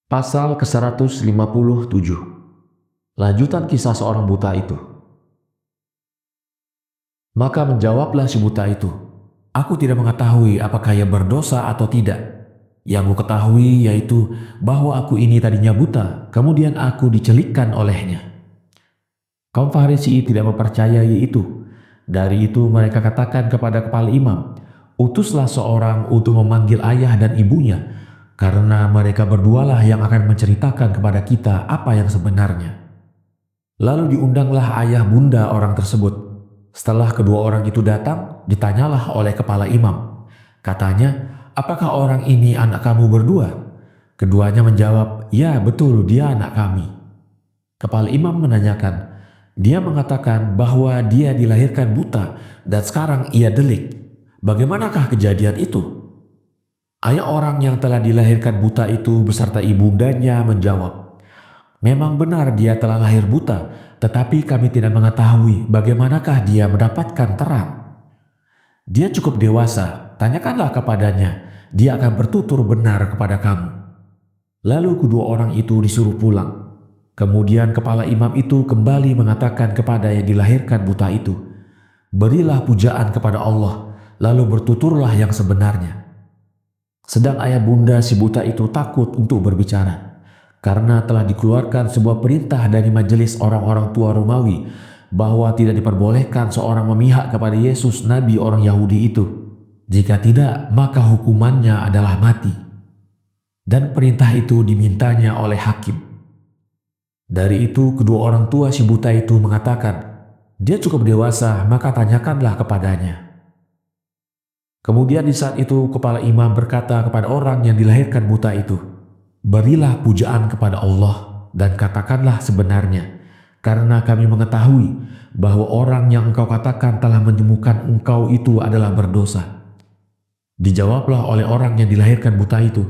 Pasal ke-157. Lanjutan kisah seorang buta itu. Maka menjawablah si buta itu, "Aku tidak mengetahui apakah ia berdosa atau tidak. Yang ku ketahui yaitu bahwa aku ini tadinya buta, kemudian aku dicelikkan olehnya." Kaum Farisi tidak mempercayai itu. Dari itu mereka katakan kepada kepala imam, "Utuslah seorang untuk memanggil ayah dan ibunya, karena mereka berdualah yang akan menceritakan kepada kita apa yang sebenarnya." Lalu diundanglah ayah bunda orang tersebut. Setelah kedua orang itu datang, ditanyalah oleh kepala imam. Katanya, "Apakah orang ini anak kamu berdua?" Keduanya menjawab, "Ya, betul, dia anak kami." Kepala imam menanyakan, "Dia mengatakan bahwa dia dilahirkan buta dan sekarang ia delik. Bagaimanakah kejadian itu?" Ayah orang yang telah dilahirkan buta itu beserta ibundanya menjawab, "Memang benar dia telah lahir buta, tetapi kami tidak mengetahui bagaimanakah dia mendapatkan terang. Dia cukup dewasa, tanyakanlah kepadanya, dia akan bertutur benar kepada kamu." Lalu kedua orang itu disuruh pulang. Kemudian kepala imam itu kembali mengatakan kepada yang dilahirkan buta itu, "Berilah pujaan kepada Allah, lalu bertuturlah yang sebenarnya." Sedang ayah bunda si buta itu takut untuk berbicara, karena telah dikeluarkan sebuah perintah dari majelis orang-orang tua Romawi bahwa tidak diperbolehkan seorang memihak kepada Yesus nabi orang Yahudi itu. Jika tidak, maka hukumannya adalah mati. Dan perintah itu dimintanya oleh hakim. Dari itu kedua orang tua si buta itu mengatakan, "Dia cukup dewasa, maka tanyakanlah kepadanya." Kemudian di saat itu kepala imam berkata kepada orang yang dilahirkan buta itu, "Berilah pujaan kepada Allah dan katakanlah sebenarnya, karena kami mengetahui bahwa orang yang engkau katakan telah menyembuhkan engkau itu adalah berdosa." Dijawablah oleh orang yang dilahirkan buta itu,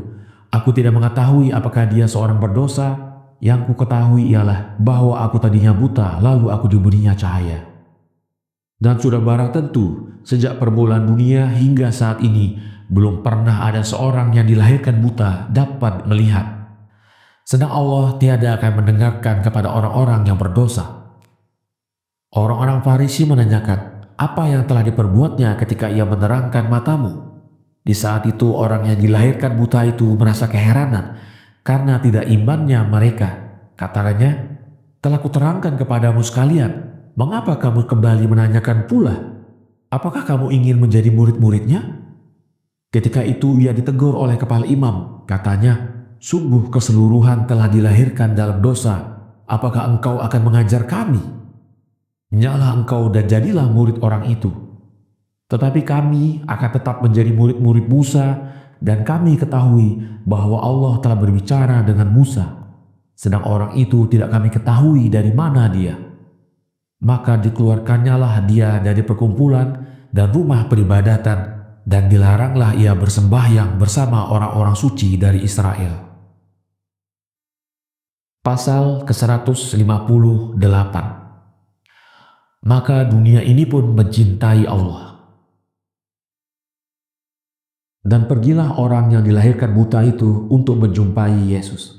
"Aku tidak mengetahui apakah dia seorang berdosa. Yang ku ketahui ialah bahwa aku tadinya buta, lalu aku diberinya cahaya." Dan sudah barang tentu, sejak permulaan dunia hingga saat ini, belum pernah ada seorang yang dilahirkan buta dapat melihat. Sedang Allah tiada akan mendengarkan kepada orang-orang yang berdosa. Orang-orang Farisi menanyakan, "Apa yang telah diperbuatnya ketika ia menerangkan matamu?" Di saat itu orang yang dilahirkan buta itu merasa keheranan karena tidak imannya mereka. Katanya, "Telah kuterangkan kepadamu sekalian. Mengapa kamu kembali menanyakan pula? Apakah kamu ingin menjadi murid-muridnya?" Ketika itu ia ditegur oleh kepala imam. Katanya, "Sungguh keseluruhan telah dilahirkan dalam dosa. Apakah engkau akan mengajar kami? Nyalalah engkau dan jadilah murid orang itu. Tetapi kami akan tetap menjadi murid-murid Musa, dan kami ketahui bahwa Allah telah berbicara dengan Musa. Sedang orang itu tidak kami ketahui dari mana dia." Maka dikeluarkannyalah dia dari perkumpulan dan rumah peribadatan, dan dilaranglah ia bersembahyang bersama orang-orang suci dari Israel. Pasal ke-158. Maka dunia ini pun mencintai Allah. Dan pergilah orang yang dilahirkan buta itu untuk menjumpai Yesus.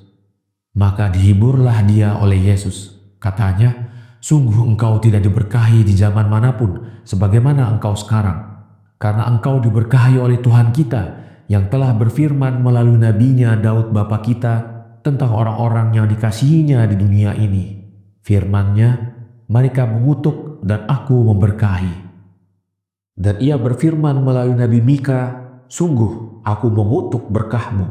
Maka dihiburlah dia oleh Yesus. Katanya, "Sungguh engkau tidak diberkahi di zaman manapun sebagaimana engkau sekarang, karena engkau diberkahi oleh Tuhan kita yang telah berfirman melalui nabinya Daud bapa kita tentang orang-orang yang dikasihinya di dunia ini. Firman-Nya, mereka mengutuk dan aku memberkahi. Dan ia berfirman melalui Nabi Mika, sungguh aku mengutuk berkahmu,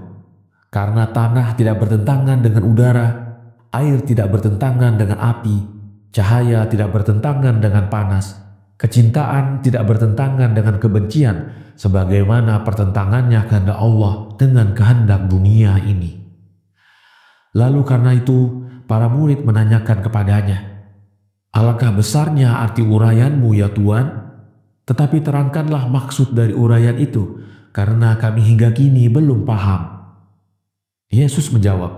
karena tanah tidak bertentangan dengan udara, air tidak bertentangan dengan api, cahaya tidak bertentangan dengan panas, kecintaan tidak bertentangan dengan kebencian, sebagaimana pertentangannya kehendak Allah dengan kehendak dunia ini." Lalu karena itu, para murid menanyakan kepadanya, "Alangkah besarnya arti uraianmu ya Tuan? Tetapi terangkanlah maksud dari uraian itu, karena kami hingga kini belum paham." Yesus menjawab,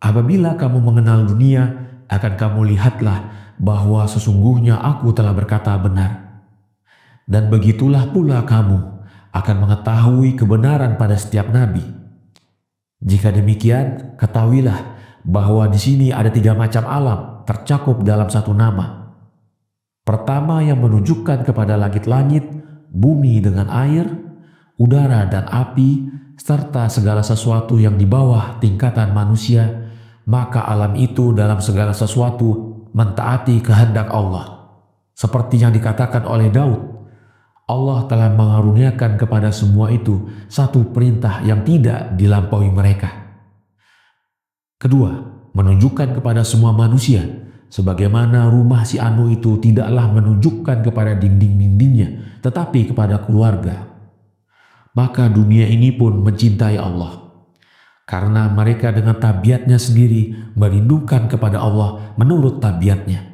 "Apabila kamu mengenal dunia, akan kamu lihatlah bahwa sesungguhnya aku telah berkata benar. Dan begitulah pula kamu akan mengetahui kebenaran pada setiap nabi. Jika demikian, ketahuilah bahwa di sini ada 3 macam alam tercakup dalam satu nama. Pertama yang menunjukkan kepada langit-langit, bumi dengan air, udara dan api, serta segala sesuatu yang di bawah tingkatan manusia, maka alam itu dalam segala sesuatu mentaati kehendak Allah. Seperti yang dikatakan oleh Daud, Allah telah mengaruniakan kepada semua itu satu perintah yang tidak dilampaui mereka. Kedua, menunjukkan kepada semua manusia, sebagaimana rumah si Anu itu tidaklah menunjukkan kepada dinding-dindingnya, tetapi kepada keluarga. Maka dunia ini pun mencintai Allah, karena mereka dengan tabiatnya sendiri merindukan kepada Allah menurut tabiatnya.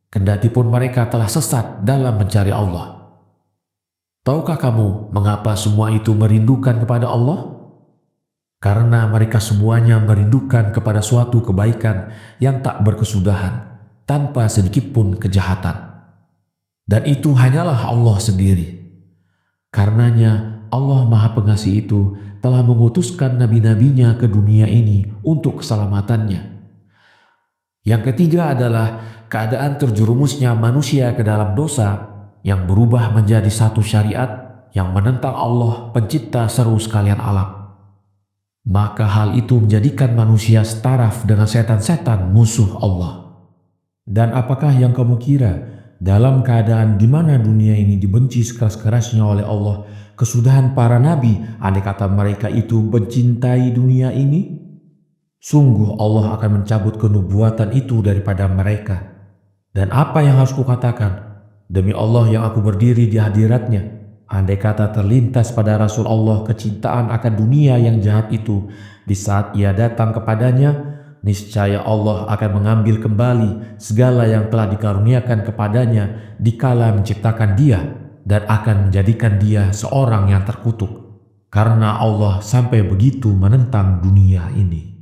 Kendati pun mereka telah sesat dalam mencari Allah. Tahukah kamu mengapa semua itu merindukan kepada Allah? Karena mereka semuanya merindukan kepada suatu kebaikan yang tak berkesudahan, tanpa sedikit pun kejahatan. Dan itu hanyalah Allah sendiri. Karenanya Allah Maha Pengasih itu telah mengutuskan nabi-nabinya ke dunia ini untuk keselamatannya. Yang ketiga adalah keadaan terjerumusnya manusia ke dalam dosa yang berubah menjadi satu syariat yang menentang Allah pencipta seru sekalian alam. Maka hal itu menjadikan manusia setaraf dengan setan-setan musuh Allah. Dan apakah yang kamu kira dalam keadaan di mana dunia ini dibenci sekeras-kerasnya oleh Allah, kesudahan para nabi andai kata mereka itu mencintai dunia ini? Sungguh Allah akan mencabut kenubuatan itu daripada mereka. Dan apa yang harus kukatakan? Demi Allah yang aku berdiri di hadiratnya, andai kata terlintas pada Rasul Allah kecintaan akan dunia yang jahat itu di saat ia datang kepadanya, niscaya Allah akan mengambil kembali segala yang telah dikaruniakan kepadanya dikala menciptakan dia dan akan menjadikan dia seorang yang terkutuk. Karena Allah sampai begitu menentang dunia ini.